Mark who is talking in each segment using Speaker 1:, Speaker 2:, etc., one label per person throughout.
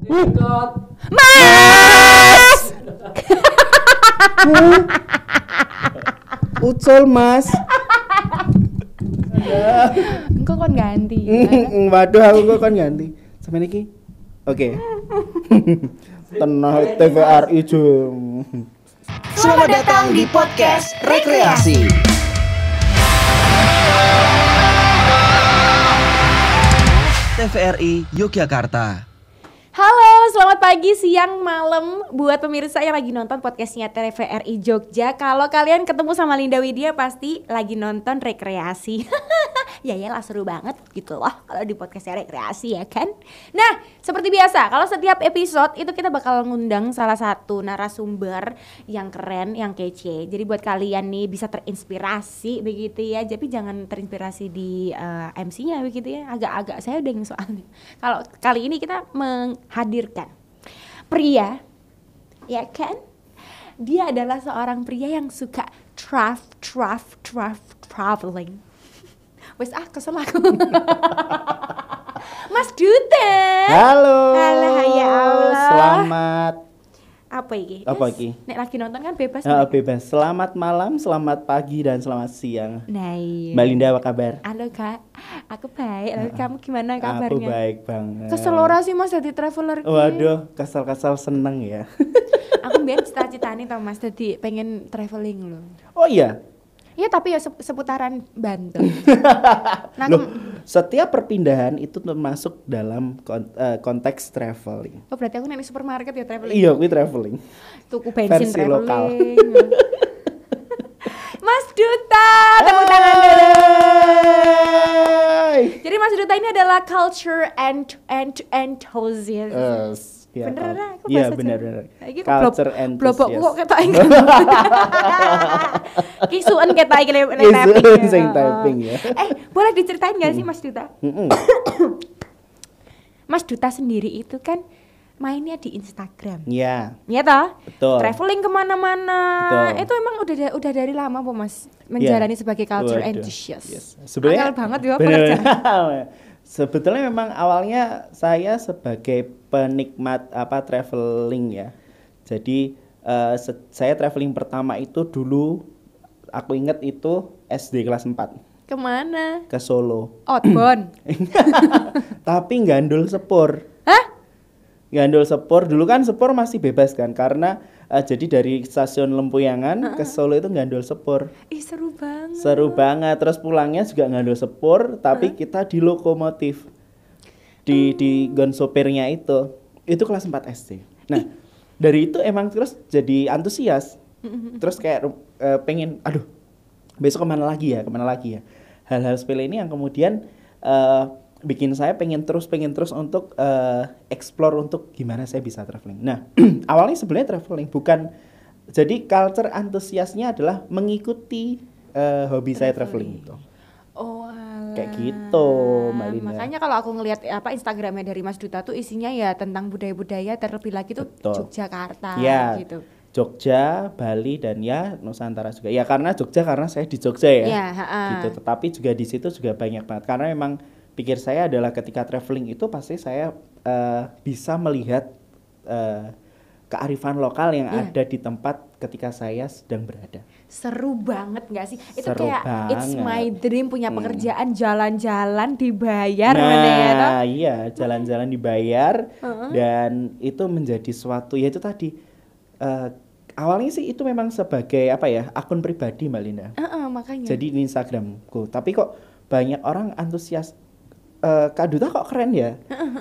Speaker 1: Mas!
Speaker 2: Ucul Mas.
Speaker 1: Engko kon ganti.
Speaker 2: Waduh aku kok kan ganti. Sampai niki. Oke. Tenang TVRI jum.
Speaker 3: Selamat datang di podcast Rekreasi. TVRI Yogyakarta.
Speaker 1: Halo, selamat pagi, siang, malam buat pemirsa yang lagi nonton podcastnya TVRI Jogja. Kalau kalian ketemu sama Linda Widya pasti lagi nonton Rekreasi. Ya lah seru banget gitu loh kalau di podcastnya Rekreasi ya kan. Nah seperti biasa kalau setiap episode itu kita bakal ngundang salah satu narasumber yang keren, yang kece. Jadi buat kalian nih bisa terinspirasi begitu ya. Tapi jangan terinspirasi di MC-nya begitu ya. Agak-agak saya udah soalnya. Kalau kali ini kita menghadirkan pria, ya kan? Dia adalah seorang pria yang suka traveling. Wes kesel aku. Mas Duta.
Speaker 2: Halo.
Speaker 1: Halo, ya Allah.
Speaker 2: Selamat.
Speaker 1: Apa iki?
Speaker 2: Apa iki?
Speaker 1: Nek lagi nonton kan bebas.
Speaker 2: Bebas. Selamat malam, selamat pagi dan selamat siang.
Speaker 1: Nah, iya.
Speaker 2: Mbak Linda apa kabar?
Speaker 1: Halo Kak, aku baik. Lalu kamu gimana kabarnya?
Speaker 2: Aku baik banget.
Speaker 1: Kesel ora sih Mas jadi traveler ki?
Speaker 2: Waduh, kesal-kesal seneng ya.
Speaker 1: Aku biar cita-citane tau Mas jadi pengen traveling loh.
Speaker 2: Oh iya.
Speaker 1: Iya tapi ya seputaran Banten. Nah,
Speaker 2: Loh, setiap perpindahan itu termasuk dalam konteks traveling.
Speaker 1: oh berarti aku nek supermarket ya traveling.
Speaker 2: Iya, we traveling.
Speaker 1: Tuku bensin
Speaker 2: Versi
Speaker 1: traveling.
Speaker 2: lokal.
Speaker 1: Mas Duta, tepuk tangan dulu. Jadi Mas Duta ini adalah culture enthusiast.
Speaker 2: Ya,
Speaker 1: Bener lah, aku
Speaker 2: iya
Speaker 1: bahasa
Speaker 2: benar.
Speaker 1: Lagi
Speaker 2: Culture
Speaker 1: blobok
Speaker 2: enthusiast.
Speaker 1: kok ketok iki. Kisuan ketok iki nek
Speaker 2: Kisuan sing typing ya.
Speaker 1: Boleh diceritain enggak sih Mas Duta?
Speaker 2: Mm-mm.
Speaker 1: Mas Duta sendiri itu kan mainnya di Instagram.
Speaker 2: Iya,
Speaker 1: Iya toh?
Speaker 2: betul.
Speaker 1: Traveling kemana-mana.
Speaker 2: Betul.
Speaker 1: Itu emang udah dari lama po Mas menjalani sebagai culture
Speaker 2: Waduh,
Speaker 1: enthusiast.
Speaker 2: yes. Sebenarnya
Speaker 1: Angel banget ya
Speaker 2: bener.
Speaker 1: pekerjaan.
Speaker 2: Sebetulnya memang awalnya saya sebagai penikmat traveling ya. Jadi saya traveling pertama itu dulu aku ingat itu SD kelas 4
Speaker 1: Kemana?
Speaker 2: ke Solo.
Speaker 1: Outbound.
Speaker 2: Tapi gandul sepur.
Speaker 1: Hah?
Speaker 2: Gandul sepur, dulu kan sepur masih bebas kan karena jadi dari stasiun Lempuyangan ke Solo itu gandul sepur.
Speaker 1: Ih seru banget.
Speaker 2: Seru banget, terus pulangnya juga ngandul sepur tapi kita di lokomotif. Di gon sopirnya itu kelas 4 SD. Nah, dari itu emang terus jadi antusias. Terus kayak pengen besok kemana lagi ya? Hal-hal sepele ini yang kemudian bikin saya pengen terus untuk explore untuk gimana saya bisa traveling. Nah, awalnya sebenarnya traveling bukan, jadi culture antusiasnya adalah mengikuti hobi saya traveling itu.
Speaker 1: Oh alah.
Speaker 2: Kayak gitu, Mbak Linda.
Speaker 1: Makanya kalau aku ngelihat Instagramnya dari Mas Duta tuh isinya ya tentang budaya-budaya, terlebih lagi tuh
Speaker 2: Betul.
Speaker 1: Yogyakarta
Speaker 2: Ya,
Speaker 1: gitu.
Speaker 2: Jogja, Bali dan ya Nusantara juga. Ya karena Jogja karena saya di Jogja ya.
Speaker 1: Ya,
Speaker 2: Gitu. Tetapi juga di situ juga banyak banget karena memang pikir saya adalah ketika traveling itu pasti saya bisa melihat kearifan lokal yang ada di tempat ketika saya sedang berada.
Speaker 1: Seru banget nggak sih? Itu
Speaker 2: Seru
Speaker 1: kayak
Speaker 2: banget.
Speaker 1: it's my dream punya pekerjaan jalan-jalan dibayar
Speaker 2: Nah,
Speaker 1: mana ya toh?
Speaker 2: iya, jalan-jalan dibayar dan itu menjadi suatu ya itu tadi awalnya sih itu memang sebagai akun pribadi Mbak Linda.
Speaker 1: Makanya.
Speaker 2: Jadi di Instagramku. Tapi kok banyak orang antusias Kak Duta kok keren ya?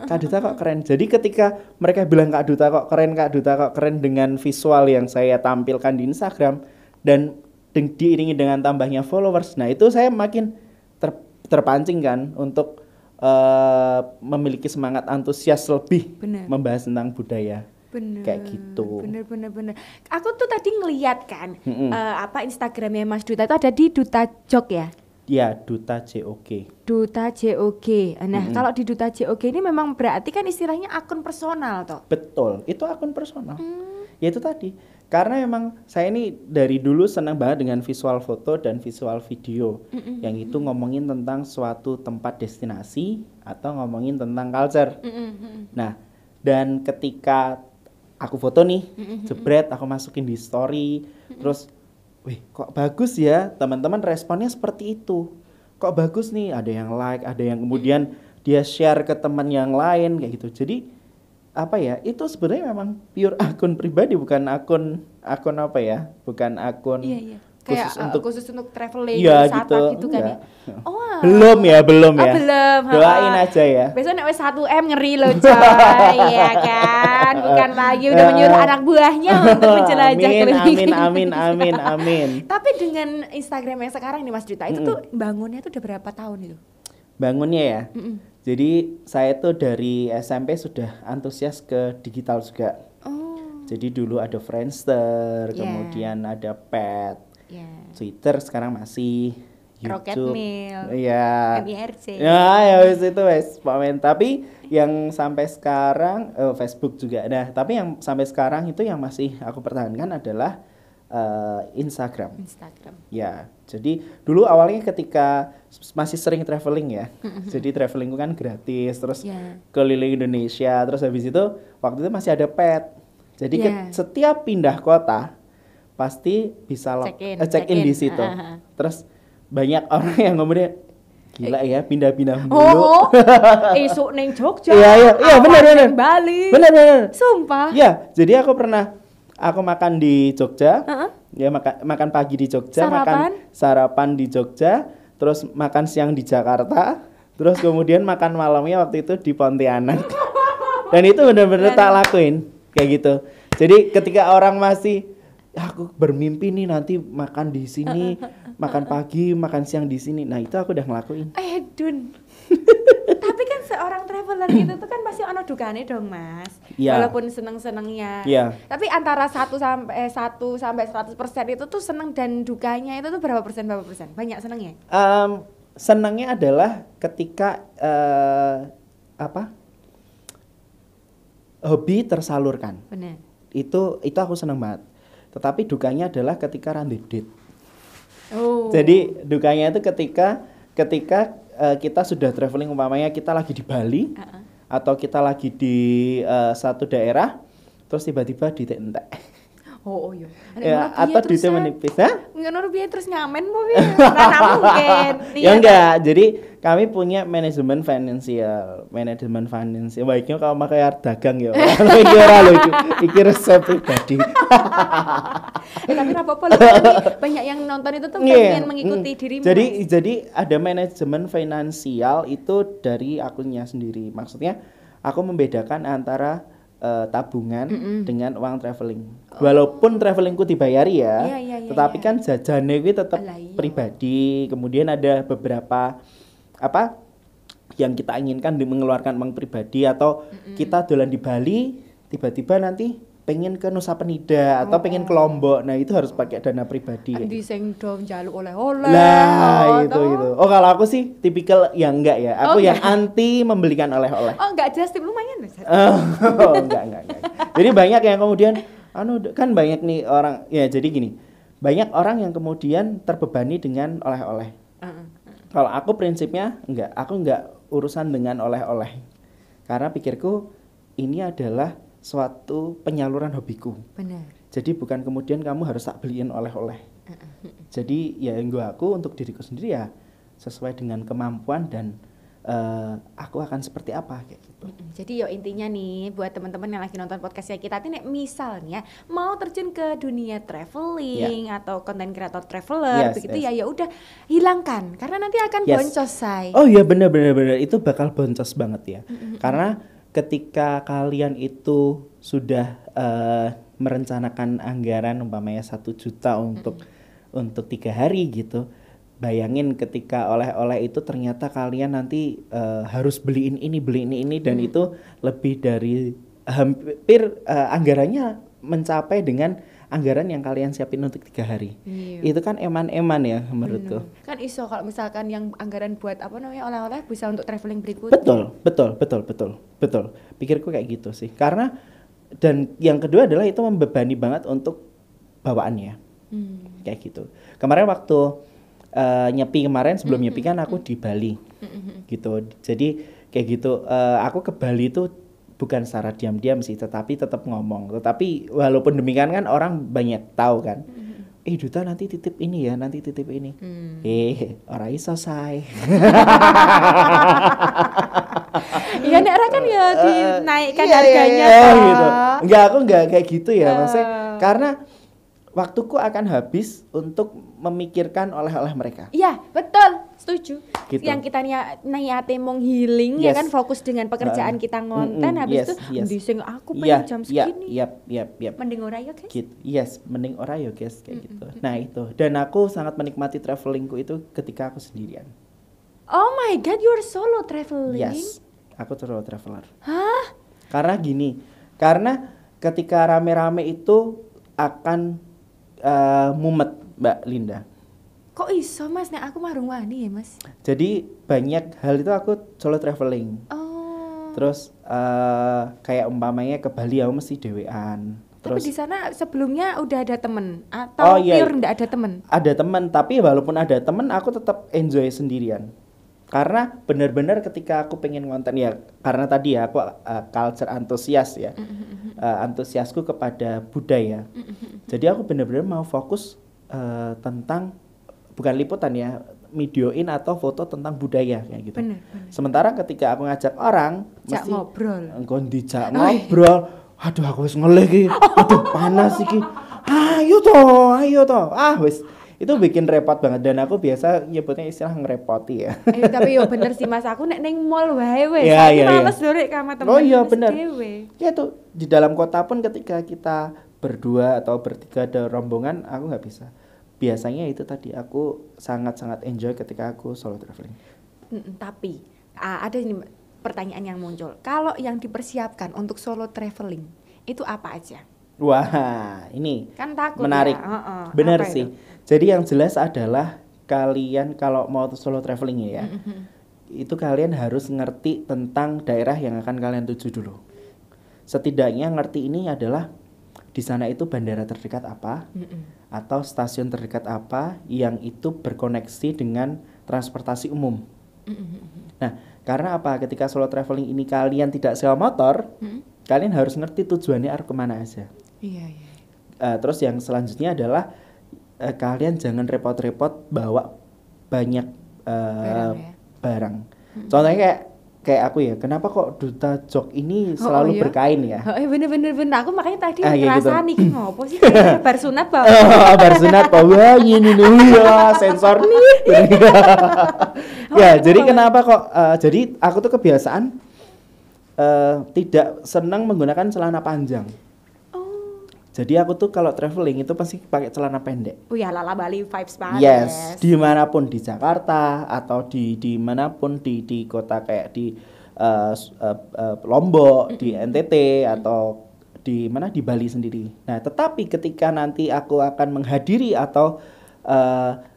Speaker 2: Kak Duta kok keren. Jadi ketika mereka bilang Kak Duta kok keren dengan visual yang saya tampilkan di Instagram dan diiringi dengan tambahnya followers. Nah, itu saya makin terpancing kan untuk memiliki semangat antusias lebih membahas tentang budaya.
Speaker 1: Bener.
Speaker 2: Kayak gitu.
Speaker 1: Bener. Aku tuh tadi ngeliat kan Instagramnya Mas Duta itu ada di Duta Jog ya?
Speaker 2: Ya, Duta JOG.
Speaker 1: Duta JOG. Nah, kalau di Duta JOG ini memang berarti kan istilahnya akun personal toh?
Speaker 2: Betul, itu akun personal. Ya itu tadi. Karena memang saya ini dari dulu senang banget dengan visual foto dan visual video. Yang itu ngomongin tentang suatu tempat destinasi atau ngomongin tentang culture. Nah, Dan ketika aku foto nih, jebret, aku masukin di story, terus, wih kok bagus ya, teman-teman responnya seperti itu. Kok bagus nih, ada yang like, ada yang kemudian dia share ke teman yang lain kayak gitu. Jadi apa ya? Itu sebenarnya memang pure akun pribadi, bukan akun apa ya? Bukan akun
Speaker 1: khusus untuk traveling,
Speaker 2: iya,
Speaker 1: wisata
Speaker 2: gitu
Speaker 1: kan
Speaker 2: enggak.
Speaker 1: ya. Oh,
Speaker 2: belum ya.
Speaker 1: belum.
Speaker 2: Doain aja ya.
Speaker 1: Besok nek wis 1M ngeri loh coy, ya kan? Bukan lagi udah menyuruh anak buahnya untuk menjelajah keliling.
Speaker 2: Amin.
Speaker 1: Tapi dengan Instagram yang sekarang nih Mas Duta, itu tuh bangunnya tuh udah berapa tahun itu?
Speaker 2: Bangunnya ya. Jadi saya tuh dari SMP sudah antusias ke digital juga. Jadi dulu ada Friendster, kemudian ada Pet, Twitter, sekarang masih YouTube,
Speaker 1: Rocket Mail,
Speaker 2: iya,
Speaker 1: MIRC.
Speaker 2: Ya wes itu wes, Pak. Tapi yang sampai sekarang Facebook juga. Nah, tapi yang sampai sekarang itu yang masih aku pertahankan adalah Instagram. Ya, jadi dulu awalnya ketika masih sering traveling ya. Jadi travelingku kan gratis, terus keliling Indonesia, terus habis itu waktu itu masih ada Pet. Jadi setiap pindah kota pasti bisa check in di situ. Terus banyak orang yang ngomongnya gila ya pindah-pindah mulu.
Speaker 1: Esuk neng Jogja.
Speaker 2: Iya benar.
Speaker 1: Bali.
Speaker 2: Benar.
Speaker 1: Sumpah.
Speaker 2: Iya, jadi aku makan di Jogja. Ya makan pagi di Jogja, makan sarapan di Jogja, terus makan siang di Jakarta, terus kemudian makan malamnya waktu itu di Pontianak. Dan itu benar-benar tak lakuin kayak gitu. Jadi ketika orang masih aku bermimpi nih nanti makan di sini, makan pagi, makan siang di sini. Nah, itu aku udah ngelakuin.
Speaker 1: Dun. Tapi kan seorang traveler itu tuh kan pasti ono dukane dong, Mas.
Speaker 2: Ya.
Speaker 1: Walaupun seneng-senengnya.
Speaker 2: Ya.
Speaker 1: Tapi antara 1 sampai 100% itu tuh seneng dan dukanya itu tuh berapa persen? Banyak senengnya?
Speaker 2: Senengnya adalah ketika hobi tersalurkan.
Speaker 1: Benar.
Speaker 2: Itu aku seneng banget. Tetapi dukanya adalah ketika random date. Jadi dukanya itu ketika kita sudah traveling, umpamanya kita lagi di Bali atau kita lagi di satu daerah, terus tiba-tiba ditek-entek.
Speaker 1: Iya.
Speaker 2: Ya, atau duitnya menipis.
Speaker 1: Ngono biaya terus ngamen po piye? Karena mungkin.
Speaker 2: Ya enggak. Jadi kami punya manajemen finansial. Baiknya kalau pakai dagang ya. Iki ora lho iki resep pribadi.
Speaker 1: Tapi ora apa-apa loh. Banyak yang nonton itu tuh pengen mengikuti dirimu.
Speaker 2: Jadi ada manajemen finansial itu dari akunnya sendiri. Maksudnya aku membedakan antara tabungan dengan uang traveling. Walaupun travelingku dibayari ya, tetapi kan jajannya itu tetap pribadi. Kemudian ada beberapa yang kita inginkan mengeluarkan uang pribadi, atau kita dolan di Bali tiba-tiba nanti pengen ke Nusa Penida atau pengen ke Lombok. Nah, itu harus pakai dana pribadi.
Speaker 1: Di sing dom njaluk oleh-oleh.
Speaker 2: Nah, itu. Oh, kalau aku sih tipikal yang enggak ya. Aku yang anti membelikan oleh-oleh.
Speaker 1: Oh, enggak, just tip lumayan loh.
Speaker 2: Enggak. Jadi banyak yang kemudian kan banyak nih orang ya, jadi gini. Banyak orang yang kemudian terbebani dengan oleh-oleh. Kalau aku prinsipnya aku enggak urusan dengan oleh-oleh. Karena pikirku ini adalah suatu penyaluran hobiku.
Speaker 1: Benar.
Speaker 2: Jadi bukan kemudian kamu harus tak beliin oleh-oleh. Jadi ya aku untuk diriku sendiri ya sesuai dengan kemampuan dan aku akan seperti apa kayak gitu.
Speaker 1: Jadi intinya nih buat teman-teman yang lagi nonton podcastnya kita nih, misalnya mau terjun ke dunia traveling atau content creator traveler begitu ya udah hilangkan karena nanti akan boncos, say.
Speaker 2: Oh iya benar itu bakal boncos banget ya. Karena ketika kalian itu sudah merencanakan anggaran umpamanya 1 juta untuk 3 hari gitu, bayangin ketika oleh-oleh itu ternyata kalian nanti harus beli ini dan itu lebih dari hampir anggarannya mencapai dengan anggaran yang kalian siapin untuk 3 hari. Itu kan eman-eman ya menurutku.
Speaker 1: Kan iso kalau misalkan yang anggaran buat oleh-oleh bisa untuk traveling berikutnya.
Speaker 2: Betul. Pikirku kayak gitu sih. Karena dan yang kedua adalah itu membebani banget untuk bawaannya. Kayak gitu. Kemarin waktu sebelum nyepi kan aku di Bali. Gitu. Jadi kayak gitu aku ke Bali itu bukan secara diam-diam sih, tetapi tetap ngomong. Tetapi walaupun demikian kan orang banyak tahu kan. Duta nanti titip ini ya, nanti titip ini. Ora iso say.
Speaker 1: Iya nek kan ya dinaikkan
Speaker 2: Iya,
Speaker 1: harganya
Speaker 2: gitu. Enggak, aku enggak kayak gitu ya, maksudnya karena waktuku akan habis untuk memikirkan oleh-oleh mereka.
Speaker 1: Iya, betul. Setuju.
Speaker 2: Gitu.
Speaker 1: Yang kita niate mong healing ya
Speaker 2: Yes.
Speaker 1: kan, fokus dengan pekerjaan kita ngonten, habis itu sing aku pengen jam segini.
Speaker 2: Yap.
Speaker 1: Mending ora ya, guys.
Speaker 2: Gitu. Yes, mending ora ya guys kayak gitu. Nah, itu. Dan aku sangat menikmati travelingku itu ketika aku sendirian.
Speaker 1: Oh my god, you're solo traveling.
Speaker 2: Yes. Aku solo traveler.
Speaker 1: Hah?
Speaker 2: Karena gini, karena ketika rame-rame itu akan mumet, Mbak Linda.
Speaker 1: Kok iso Mas? Nek aku marung wani ya Mas.
Speaker 2: Jadi banyak hal itu aku solo traveling.
Speaker 1: Oh.
Speaker 2: Terus kayak umpamanya ke Bali aku mesti dewean.
Speaker 1: Tapi
Speaker 2: Terus
Speaker 1: di sana sebelumnya udah ada temen atau pure nggak ada temen?
Speaker 2: ada teman, tapi walaupun ada teman aku tetap enjoy sendirian. Karena benar-benar ketika aku pengen konten ya, karena tadi ya aku culture antusias ya. Antusiasku kepada budaya. Jadi aku benar-benar mau fokus tentang bukan liputan ya, videoin atau foto tentang budaya kayak gitu.
Speaker 1: Bener.
Speaker 2: Sementara ketika aku ngajak orang mesti
Speaker 1: ngobrol.
Speaker 2: engko dijak ngobrol. Aduh aku wis ngelih iki. Aduh panas iki. Ayo toh. Wis itu bikin repot banget dan aku biasa nyebutnya istilah ngerepoti ya.
Speaker 1: Tapi yo bener sih Mas, aku nek ning mall wae wis.
Speaker 2: Iya,
Speaker 1: Aku
Speaker 2: iya,
Speaker 1: males dorek sama temen.
Speaker 2: Oh iya
Speaker 1: wis
Speaker 2: benar.
Speaker 1: dhewe.
Speaker 2: Ya tuh di dalam kota pun ketika kita berdua atau bertiga ada rombongan aku nggak bisa. Biasanya itu tadi aku sangat-sangat enjoy ketika aku solo traveling.
Speaker 1: Tapi ada ini pertanyaan yang muncul. Kalau yang dipersiapkan untuk solo traveling itu apa aja?
Speaker 2: Wah, ini
Speaker 1: Kan takut
Speaker 2: menarik.
Speaker 1: ya.
Speaker 2: Benar
Speaker 1: Apa
Speaker 2: sih.
Speaker 1: itu?
Speaker 2: Jadi yang jelas adalah kalian kalau mau solo traveling ya, itu kalian harus ngerti tentang daerah yang akan kalian tuju dulu. Setidaknya ngerti ini adalah di sana itu bandara terdekat apa, atau stasiun terdekat apa yang itu berkoneksi dengan transportasi umum. Nah, karena apa? Ketika solo traveling ini kalian tidak sewa motor, kalian harus ngerti tujuannya arah kemana aja.
Speaker 1: Iya.
Speaker 2: Terus yang selanjutnya adalah kalian jangan repot-repot bawa banyak barang. Contohnya kayak aku ya, kenapa kok duta jok ini selalu
Speaker 1: iya?
Speaker 2: berkain ya?
Speaker 1: Bener. Aku makanya tadi
Speaker 2: Kayak gitu.
Speaker 1: ngerasani iki ngopo sih kayak bar sunat bawa.
Speaker 2: Bar sunat bawa ini nih ya sensor nih. Ya, jadi kenapa kok? Jadi aku tuh kebiasaan tidak senang menggunakan celana panjang. Jadi aku tuh kalau traveling itu pasti pakai celana pendek.
Speaker 1: Oh ya lala Bali vibes banget.
Speaker 2: Yes, dimanapun di Jakarta atau di manapun di kota kayak di Lombok, di NTT atau di mana di Bali sendiri. Nah, tetapi ketika nanti aku akan menghadiri atau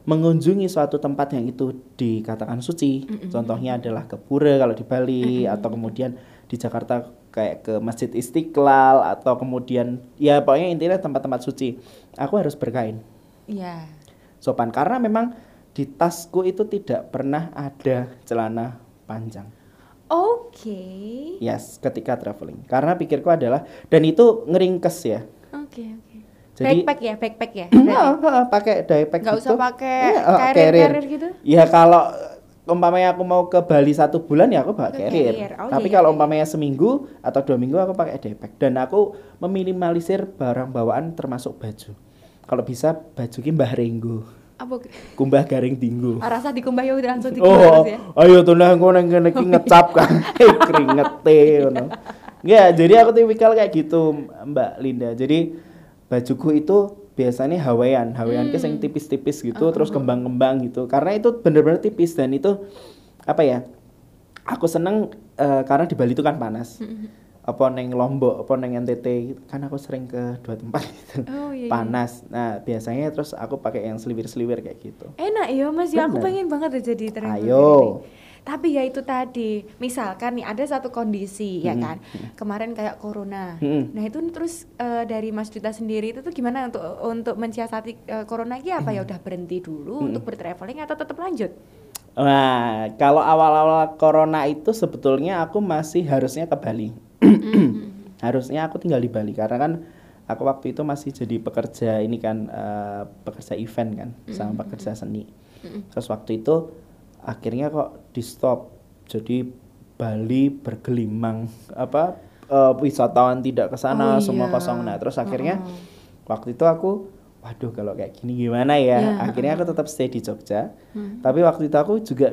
Speaker 2: mengunjungi suatu tempat yang itu dikatakan suci, contohnya adalah ke Pura kalau di Bali atau kemudian di Jakarta kayak ke Masjid Istiqlal atau kemudian ya pokoknya intinya tempat-tempat suci, aku harus berkain.
Speaker 1: Iya.
Speaker 2: Sopan karena memang di tasku itu tidak pernah ada celana panjang.
Speaker 1: Oke.
Speaker 2: Yes, ketika traveling. Karena pikirku adalah dan itu ngeringkes ya.
Speaker 1: Oke.
Speaker 2: Jadi
Speaker 1: Backpack ya.
Speaker 2: pakai daypack
Speaker 1: Nggak
Speaker 2: gitu.
Speaker 1: usah pakai
Speaker 2: Iya,
Speaker 1: carrier gitu.
Speaker 2: Ya kalau umpamanya aku mau ke Bali 1 bulan ya aku bawa carrier.
Speaker 1: Oh,
Speaker 2: Tapi
Speaker 1: iya,
Speaker 2: kalau
Speaker 1: iya.
Speaker 2: umpamanya seminggu atau 2 minggu aku pakai daypack. Dan aku meminimalisir barang bawaan termasuk baju. Kalau bisa baju ki mbah renggo.
Speaker 1: Apa?
Speaker 2: Kumbah garing tinggu.
Speaker 1: Rasa dikumbah ya udah langsung dikumbah ya.
Speaker 2: Ayo tuh nah engko nang kene iki ngecap kan. Keringete ngono. Ya, jadi aku tipikal kayak gitu, Mbak Linda. Jadi bajuku itu biasanya Hawaiian ke yang tipis-tipis gitu, terus kembang-kembang gitu. Karena itu benar-benar tipis dan itu apa ya? Aku seneng karena di Bali itu kan panas. Apa neng Lombok, apa neng NTT kan aku sering ke 2 tempat gitu.
Speaker 1: Oh, iya.
Speaker 2: Panas. Nah, biasanya terus aku pakai yang seliwir-seliwir kayak gitu.
Speaker 1: Enak ya Mas, ya aku
Speaker 2: Bener.
Speaker 1: pengen banget ya jadi traveler.
Speaker 2: Ayo.
Speaker 1: Tapi ya itu tadi, misalkan nih ada satu kondisi ya kan, kemarin kayak corona. Nah itu terus dari Mas Duta sendiri itu tuh gimana untuk mensiasati corona ini apa ya udah berhenti dulu untuk bertraveling atau tetap lanjut?
Speaker 2: Nah, kalau awal-awal corona itu sebetulnya aku masih harusnya ke Bali. Harusnya aku tinggal di Bali karena kan aku waktu itu masih jadi pekerja ini kan pekerja event kan sama pekerja seni. Terus waktu itu akhirnya kok di stop. Jadi Bali bergelimang wisatawan tidak ke sana, semua kosong. Nah, terus akhirnya waktu itu aku waduh kalau kayak gini gimana ya? Akhirnya aku tetap stay di Jogja. Tapi waktu itu aku juga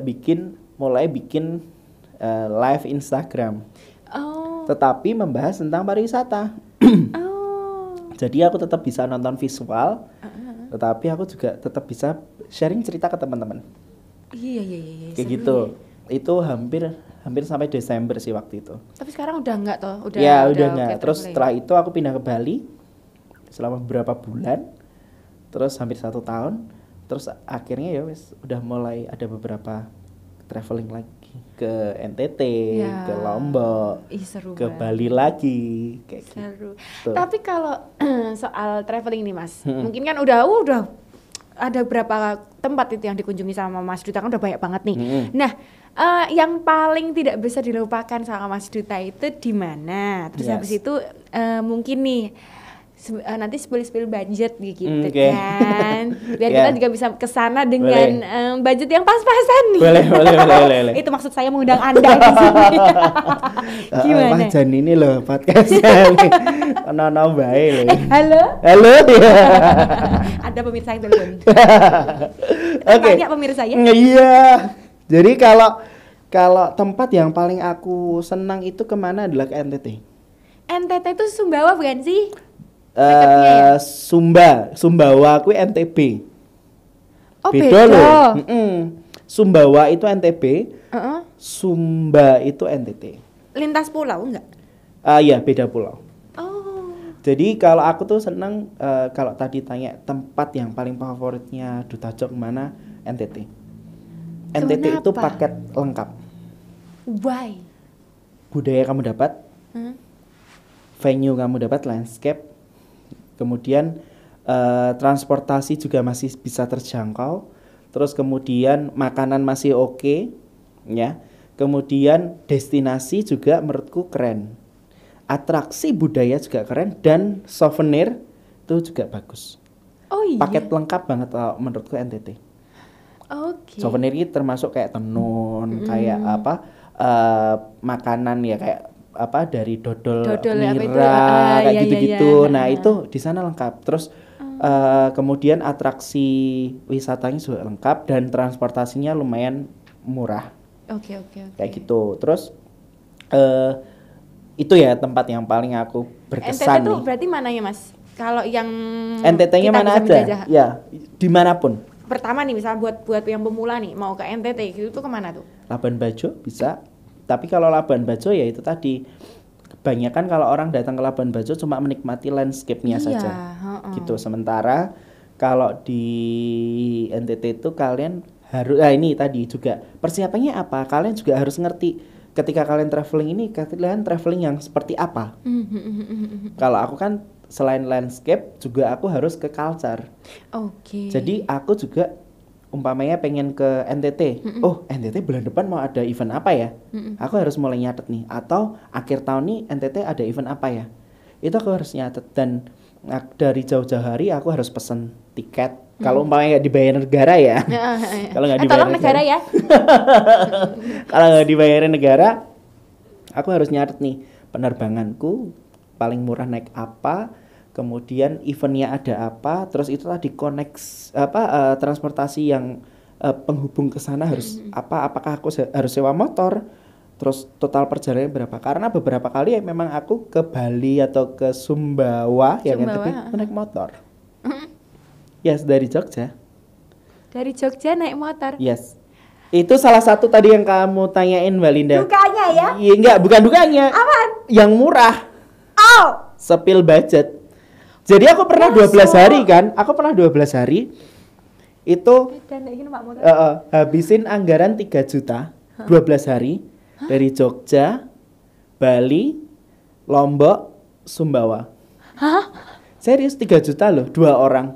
Speaker 2: mulai bikin live Instagram. Tetapi membahas tentang pariwisata. Jadi aku tetap bisa nonton visual, tetapi aku juga tetap bisa sharing cerita ke teman-teman.
Speaker 1: Iya.
Speaker 2: Kayak gitu. Ya. Itu hampir sampai Desember sih waktu itu.
Speaker 1: Tapi sekarang udah enggak toh?
Speaker 2: Udah enggak. Terus setelah itu aku pindah ke Bali selama beberapa bulan. Terus hampir 1 tahun. Terus akhirnya ya wes udah mulai ada beberapa traveling lagi ke NTT, ke Lombok, ke Bali lagi kayak
Speaker 1: seru.
Speaker 2: Gitu.
Speaker 1: Tapi kalau soal traveling nih Mas, mungkin kan udah ada berapa tempat itu yang dikunjungi sama Mas Duta kan udah banyak banget nih. Nah, yang paling tidak bisa dilupakan sama Mas Duta itu di mana? Terus habis itu mungkin nih nanti spill budget gitu kan, biar kita juga bisa kesana dengan budget yang pas-pasan nih.
Speaker 2: Boleh.
Speaker 1: Itu maksud saya mengundang Anda di sini. Gimana?
Speaker 2: Mas Jan ini loh podcastnya nih, ono bae loh.
Speaker 1: Halo.
Speaker 2: Ya.
Speaker 1: Ada pemirsa yang telepon.
Speaker 2: Oke.
Speaker 1: Tanya pemirsa ya.
Speaker 2: Iya. Jadi kalau tempat yang paling aku senang itu kemana adalah ke NTT.
Speaker 1: NTT itu Sumbawa bukan sih?
Speaker 2: Sumbawa aku NTB.
Speaker 1: Oh
Speaker 2: beda loh. Sumbawa itu NTB, Sumba itu NTT.
Speaker 1: Lintas pulau enggak?
Speaker 2: Iya beda pulau.
Speaker 1: Oh.
Speaker 2: Jadi kalau aku tuh seneng kalau tadi tanya tempat yang paling favoritnya Duta Jog mana, NTT. NTT
Speaker 1: Kenapa?
Speaker 2: itu paket lengkap.
Speaker 1: Why?
Speaker 2: Budaya kamu dapat, venue kamu dapat, landscape. Kemudian transportasi juga masih bisa terjangkau. Terus kemudian makanan masih oke, ya. Kemudian destinasi juga menurutku keren. Atraksi budaya juga keren dan souvenir itu juga bagus.
Speaker 1: Oh iya.
Speaker 2: Paket lengkap banget menurutku NTT.
Speaker 1: Oke.
Speaker 2: Souvenir ini termasuk kayak tenun, kayak makanan ya kayak dari dodol nira kayak gitu-gitu. Nah, itu di sana lengkap. Terus kemudian atraksi wisatanya juga lengkap dan transportasinya lumayan murah.
Speaker 1: Oke.
Speaker 2: Kayak gitu. Terus itu ya tempat yang paling aku berkesan.
Speaker 1: NTT itu berarti mananya Mas? Kalau yang
Speaker 2: NTT-nya mana ada? Ya, dimanapun.
Speaker 1: Pertama nih misal buat yang pemula nih mau ke NTT gitu tuh kemana tuh?
Speaker 2: Labuan Bajo bisa. Tapi kalau Labuan Bajo ya itu tadi kebanyakan kalau orang datang ke Labuan Bajo cuma menikmati landscape-nya saja. Gitu. Sementara kalau di NTT itu kalian harus ini tadi juga persiapannya apa? Kalian juga harus ngerti ketika kalian traveling ini kalian traveling yang seperti apa. Kalau aku kan selain landscape juga aku harus ke culture.
Speaker 1: Oke.
Speaker 2: Jadi aku juga umpamanya pengen ke NTT. Oh, NTT bulan depan mau ada event apa ya? Aku harus mulai nyatet nih. Atau akhir tahun nih NTT ada event apa ya? Itu aku harus nyatet dan dari jauh-jauh hari aku harus pesen tiket. Kalau umpamanya dibayar negara ya. Kalau nggak dibayar
Speaker 1: tolong negara ya.
Speaker 2: Kalau nggak dibayarin negara, aku harus nyatet nih penerbanganku paling murah naik apa. Kemudian eventnya ada apa, terus itu tadi connect transportasi yang penghubung ke sana harus apa? Apakah aku harus sewa motor? Terus total perjalanannya berapa? Karena beberapa kali ya memang aku ke Bali atau ke Sumbawa yang naik motor. Yes, dari Jogja.
Speaker 1: Dari Jogja naik motor.
Speaker 2: Yes. Itu salah satu tadi yang kamu tanyain Mbak Linda.
Speaker 1: Dukanya ya?
Speaker 2: Iya, enggak, bukan dukanya.
Speaker 1: Apaan?
Speaker 2: Yang murah.
Speaker 1: Oh.
Speaker 2: Spill budget. Jadi aku pernah 12 hari kan? Aku pernah 12 hari. Itu habisin anggaran 3 juta 12 hari dari Jogja, Bali, Lombok, Sumbawa.
Speaker 1: Hah?
Speaker 2: Serius 3 juta loh, 2 orang.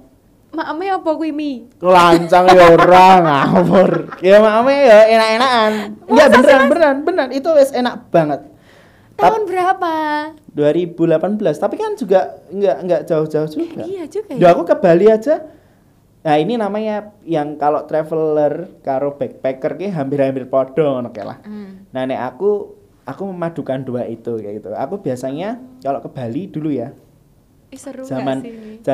Speaker 1: Maame apa kuwi mi?
Speaker 2: Lancang ya ora ngawur. Ya maame ya enak-enakan. Enggak beneran itu wis enak banget.
Speaker 1: Tahun berapa?
Speaker 2: 2018, tapi kan juga nggak jauh-jauh juga.
Speaker 1: Iya juga
Speaker 2: Duh,
Speaker 1: ya.
Speaker 2: aku ke Bali aja. Nah, ini namanya yang kalau traveler karo backpacker ki hampir-hampir podo ngono kae lah. Nah, nek aku memadukan dua itu kayak gitu. Aku biasanya kalau ke Bali dulu ya.
Speaker 1: Seru
Speaker 2: Zaman
Speaker 1: gak sih ini?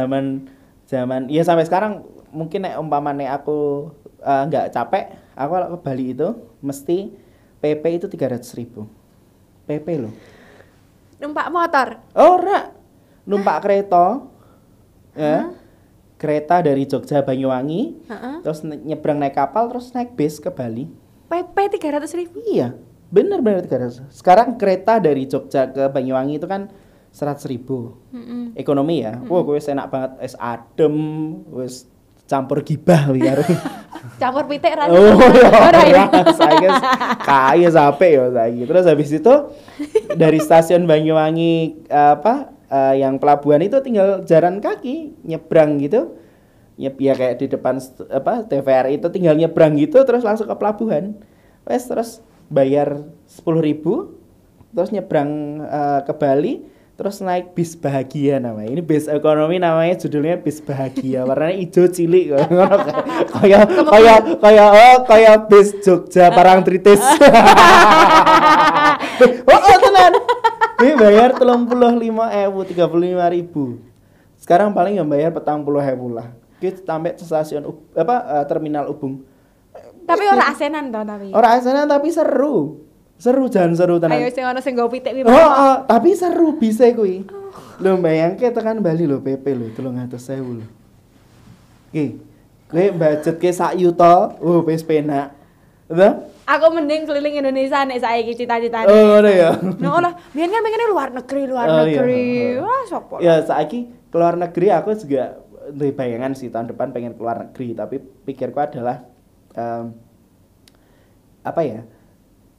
Speaker 2: zaman ya sampai sekarang mungkin nek umpamane aku nggak capek, aku kalau ke Bali itu mesti PP itu 300.000. PP loh.
Speaker 1: Numpak motor.
Speaker 2: Ora, numpak kereta, ya, kereta dari Jogja Banyuwangi, terus nyebrang naik kapal, terus naik bis ke Bali.
Speaker 1: PP 300.000.
Speaker 2: Iya, bener 300. Sekarang kereta dari Jogja ke Banyuwangi itu kan 100.000. Ekonomi ya, wah gue enak banget, es adem, wes campur gibah biar.
Speaker 1: Campur pitik ra.
Speaker 2: Oh,
Speaker 1: Ora ya.
Speaker 2: saya kaya sampai ya saya. Terus habis itu dari stasiun Banyuwangi yang pelabuhan itu tinggal jalan kaki nyebrang gitu. Ya kayak di depan TVRI itu tinggal nyebrang gitu terus langsung ke pelabuhan. Terus bayar 10.000 terus nyebrang ke Bali. Terus naik bis bahagia namanya. Ini bis ekonomi namanya judulnya bis bahagia. Warnanya hijau cilik kayak bis Jogja Parangtritis. Tenan. Ini bayar 35.000 Sekarang paling yang bayar 40.000 lah. Kita sampai stasiun terminal Ubung.
Speaker 1: Tapi ora asenan toh tapi.
Speaker 2: Ora asenan tapi seru. Seru tenan.
Speaker 1: Ayo sing ono sing nggo pitik wi.
Speaker 2: Tapi seru bisa kuwi. Lho bayangke tekan Bali lho PP lho 300.000 lho. Kowe budgetke sak yuta, wis penak. Betul?
Speaker 1: Aku mending keliling Indonesia nek saiki cita-citane.
Speaker 2: Oh, ngono ya.
Speaker 1: Nah, biyen kan pengennya luar negeri.
Speaker 2: Iya.
Speaker 1: Wah, sopo.
Speaker 2: Ya saiki keluar negeri aku juga duwe bayangan sih tahun depan pengen keluar negeri, tapi pikirku adalah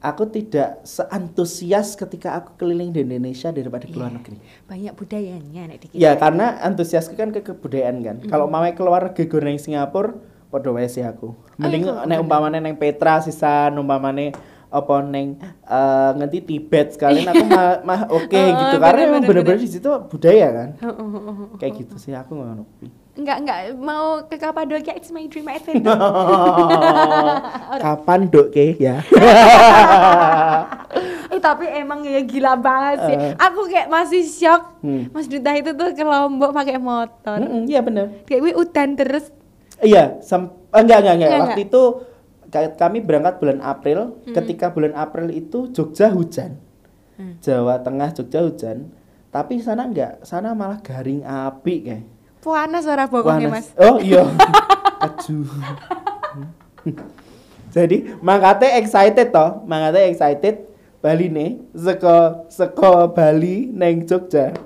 Speaker 2: aku tidak seantusias ketika aku keliling di Indonesia daripada keluar negeri.
Speaker 1: Banyak budayanya nek dikit.
Speaker 2: Ya karena antusiasku kan ke kebudayaan kan. Kalau mau keluar negeri gue nang Singapura, padha wae sih aku. Mending nek umpamane nang Petra sisan, umpamane apa neng ngerti Tibet sekalian aku mah oke gitu karena memang benar-benar di situ budaya kan. Kayak gitu sih aku ngono.
Speaker 1: Enggak mau ke Kapadokia, it's my dream adventure.
Speaker 2: Kapan dok ya?
Speaker 1: Tapi emang ya gila banget sih. Aku kayak masih shock. Mas Duta itu tuh ke Lombok pakai motor.
Speaker 2: Iya benar.
Speaker 1: Kayak udan terus.
Speaker 2: Iya, enggak. Waktu itu kami berangkat bulan April. Ketika bulan April itu Jogja hujan. Jawa Tengah Jogja hujan. Tapi sana enggak, sana malah garing api kayak.
Speaker 1: Panas ora bokongnya Mas.
Speaker 2: Oh iya. Aduh. Jadi mangkate excited Bali nih seko Bali neng Jogja.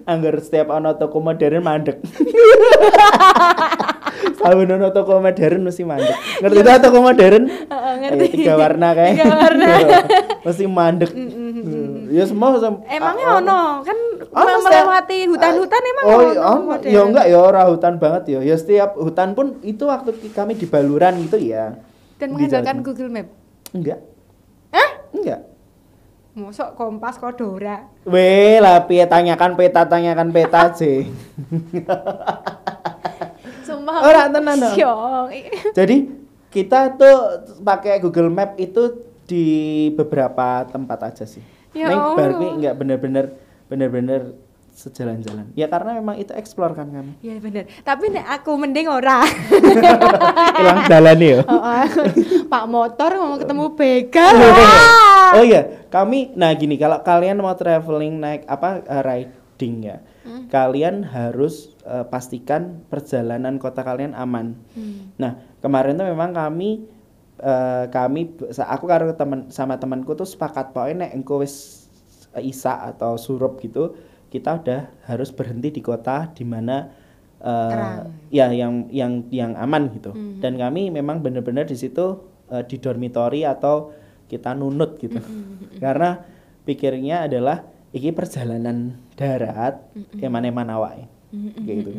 Speaker 2: Angger setiap ana toko modern mandek. Saben ana toko modern mesti mandek. Ngerti ta toko modern?
Speaker 1: Ngerti.
Speaker 2: 3 warna kae.
Speaker 1: 3 warna.
Speaker 2: Mesti mandek. Ya semua
Speaker 1: emangnya ono kan melewati hutan-hutan emang ono.
Speaker 2: Ya enggak ya ora hutan banget ya. Ya setiap hutan pun itu waktu kami di Baluran gitu ya.
Speaker 1: Dan mengandalkan Google Map.
Speaker 2: Enggak. Enggak.
Speaker 1: Mosok Kompas Kodora.
Speaker 2: Weh, lah piye tanyakan peta sih.
Speaker 1: Sumpah.
Speaker 2: Ora tenan dong. Jadi kita tuh pakai Google Map itu di beberapa tempat aja sih. Neng berarti enggak bener-bener sejalan-jalan. Ya karena memang itu explore kan kami.
Speaker 1: Iya bener. Tapi nek aku mending ora.
Speaker 2: Hilang jalan ya.
Speaker 1: Pak motor mau ketemu begal.
Speaker 2: Oh iya, kami gini kalau kalian mau traveling naik riding ya. Kalian harus pastikan perjalanan kota kalian aman. Nah, kemarin tuh memang aku karo sama temanku tuh sepakat pokoknya nek engko wis isa atau surup gitu kita udah harus berhenti di kota di mana ya yang aman gitu. Dan kami memang benar-benar di situ di dormitory atau kita nunut gitu. Karena pikirnya adalah iki perjalanan darat kemana-mana wae. Gitu.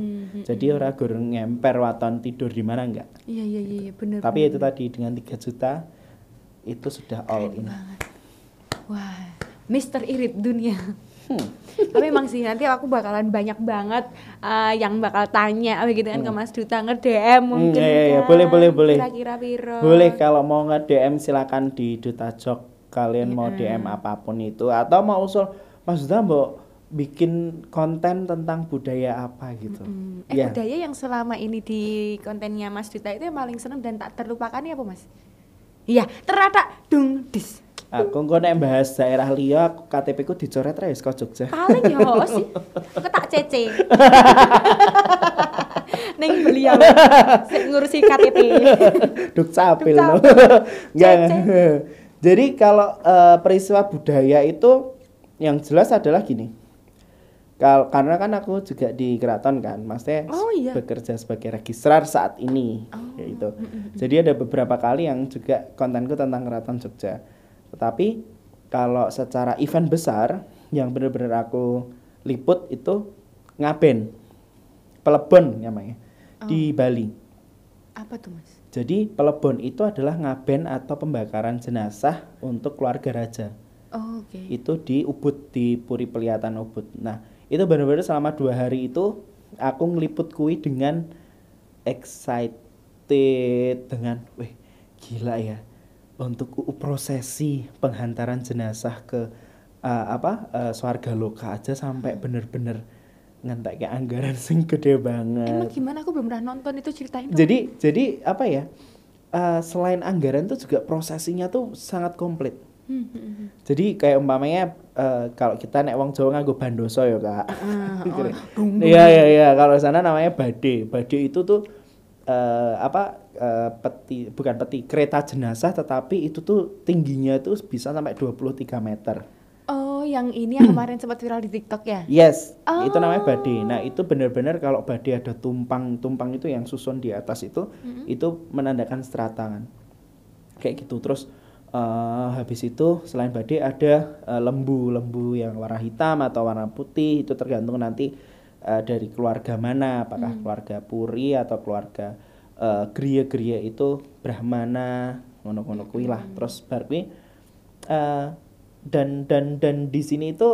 Speaker 2: Jadi ora gur ngemper waton tidur di mana enggak.
Speaker 1: Iya benar.
Speaker 2: Tapi itu tadi dengan 3 juta itu sudah all in.
Speaker 1: Wah, Mister Irit dunia. Tapi emang sih nanti aku bakalan banyak banget yang bakal tanya begitu kan ke Mas Duta nge-DM mungkin
Speaker 2: Iya,
Speaker 1: kan.
Speaker 2: boleh.
Speaker 1: Kira-kira piro.
Speaker 2: Boleh, kalau mau nge-DM silakan di Duta Jok. Kalian mau DM apapun itu atau mau usul Mas Duta mau bikin konten tentang budaya apa gitu. Ya.
Speaker 1: Budaya yang selama ini di kontennya Mas Duta itu yang paling seneng dan tak terlupakan ya apa Mas? Iya, ternyata dung dis.
Speaker 2: Aku kok nek bahas daerah liya KTP ku dicoret ra wis kok Jogja.
Speaker 1: Paling ya sih. Aku tak cece. Ning beliau sing ngurusi KTP.
Speaker 2: Duk capil
Speaker 1: Duk
Speaker 2: loh. Enggak. Jadi kalau peristiwa budaya itu yang jelas adalah gini. Karena kan aku juga di keraton kan, maksudnya bekerja sebagai registrar saat ini, gitu. Jadi ada beberapa kali yang juga kontenku tentang keraton Jogja. Tetapi kalau secara event besar yang benar-benar aku liput itu Ngaben, Pelebon namanya, di Bali.
Speaker 1: Apa tuh Mas?
Speaker 2: Jadi Pelebon itu adalah ngaben atau pembakaran jenazah untuk keluarga raja.
Speaker 1: Oke.
Speaker 2: Itu di Ubud, di Puri Pelihatan Ubud. Nah, itu benar-benar selama 2 hari itu aku ngeliput kui dengan excited, dengan wih gila ya, untuk prosesi penghantaran jenazah ke swarga loka aja sampai bener-bener ngentek kayak anggaran sing gede banget.
Speaker 1: Emang gimana, aku belum pernah nonton itu, ceritain dong.
Speaker 2: Jadi apa ya, selain anggaran tuh juga prosesinya tuh sangat komplit. Jadi kayak umpamanya kalau kita nek wong Jawa nganggo bandoso ya Kak. Iya, kalau sana namanya bade. Bade itu tuh bukan peti, kereta jenazah, tetapi itu tuh tingginya tuh bisa sampai 23 meter.
Speaker 1: Oh, yang ini yang kemarin sempat viral di TikTok ya?
Speaker 2: Yes, itu namanya bade. Nah, itu benar-benar kalau bade ada tumpang itu yang susun di atas itu menandakan seratangan. Kayak gitu. Terus habis itu selain bade ada lembu yang warna hitam atau warna putih, itu tergantung nanti dari keluarga mana, apakah keluarga Puri atau keluarga griya itu Brahmana, ngono-ngono kuwi lah. Terus bar kuwi dan di sini itu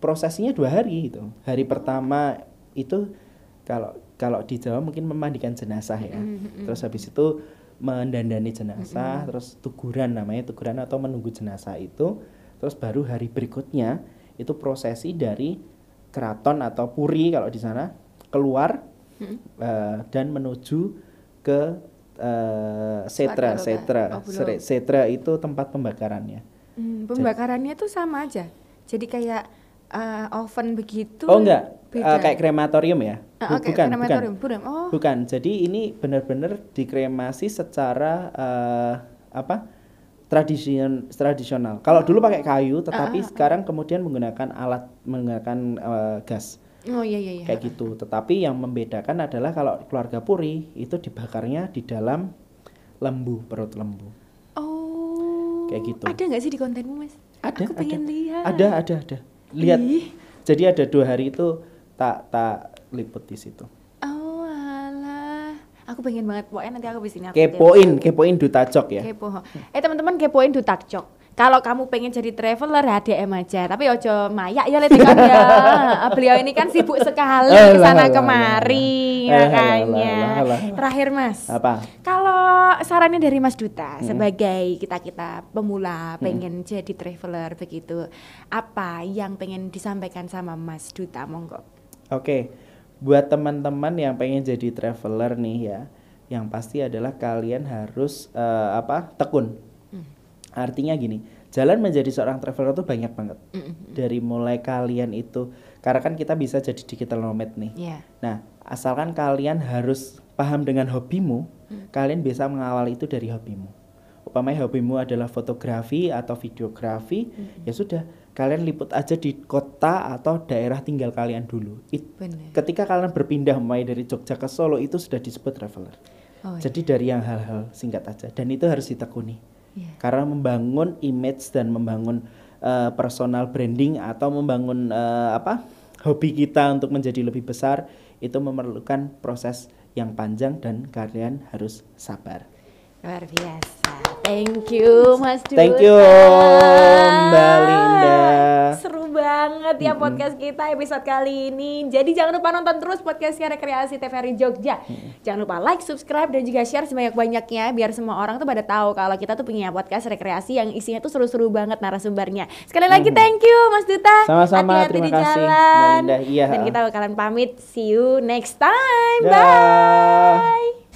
Speaker 2: prosesinya 2 hari gitu. Hari pertama itu kalau di Jawa mungkin memandikan jenazah ya. Terus habis itu mendandani jenazah, terus tuguran atau menunggu jenazah itu. Terus baru hari berikutnya itu prosesi dari keraton atau puri kalau di sana keluar dan menuju ke setra. Setra itu tempat pembakarannya.
Speaker 1: Pembakarannya tuh sama aja. Jadi kayak oven begitu.
Speaker 2: Oh enggak, kayak krematorium ya? Bukan.
Speaker 1: Oh.
Speaker 2: Bukan. Jadi ini benar-benar dikremasi secara tradisional. Kalau dulu pakai kayu, tetapi sekarang kemudian menggunakan gas.
Speaker 1: Oh iya.
Speaker 2: Kayak gitu. Tetapi yang membedakan adalah kalau keluarga Puri itu dibakarnya di dalam perut lembu.
Speaker 1: Oh.
Speaker 2: Kayak gitu.
Speaker 1: Ada nggak sih di kontenmu Mas? Aku pengen lihat.
Speaker 2: Ada. Lihat. Jadi ada 2 hari itu tak liput di situ.
Speaker 1: Oh alah. Aku pengen banget, pokoknya nanti aku bisnis.
Speaker 2: Kepoin Duta Jok ya.
Speaker 1: Kepo. Teman-teman kepoin Duta Jok. Kalau kamu pengen jadi traveler DM aja, tapi ojo mayak ya kan ya. Beliau ini kan sibuk sekali kesana kemari makanya. Terakhir Mas.
Speaker 2: Apa?
Speaker 1: Kalau sarannya dari Mas Duta sebagai kita pemula pengen jadi traveler begitu, apa yang pengen disampaikan sama Mas Duta, monggo.
Speaker 2: Oke. Buat teman-teman yang pengen jadi traveler nih ya, yang pasti adalah kalian harus tekun. Artinya gini, jalan menjadi seorang traveler itu banyak banget. Dari mulai kalian itu, karena kan kita bisa jadi digital nomad nih.
Speaker 1: Yeah.
Speaker 2: Nah, asalkan kalian harus paham dengan hobimu, kalian bisa mengawal itu dari hobimu. Umpamanya hobimu adalah fotografi atau videografi, ya sudah, kalian liput aja di kota atau daerah tinggal kalian dulu. Ketika kalian berpindah mulai dari Jogja ke Solo itu sudah disebut traveler. Jadi dari yang hal-hal singkat aja, dan itu harus ditekuni. Karena membangun image dan membangun personal branding atau membangun hobi kita untuk menjadi lebih besar itu memerlukan proses yang panjang dan kalian harus sabar.
Speaker 1: Luar biasa. Thank you Mas Duta.
Speaker 2: Thank you Mbak Linda.
Speaker 1: banget ya podcast kita episode kali ini. Jadi jangan lupa nonton terus podcastnya Rekreasi TVRI Jogja. Jangan lupa like, subscribe, dan juga share sebanyak-banyaknya biar semua orang tuh pada tahu kalau kita tuh punya podcast rekreasi yang isinya tuh seru-seru banget narasumbernya. Sekali lagi thank you Mas Duta.
Speaker 2: Sama-sama,
Speaker 1: Hati-hati
Speaker 2: terima
Speaker 1: di
Speaker 2: kasih,
Speaker 1: jalan.
Speaker 2: Mbak Linda. Iya.
Speaker 1: Dan kita bakalan pamit. See you next time.
Speaker 2: Dah.
Speaker 1: Bye.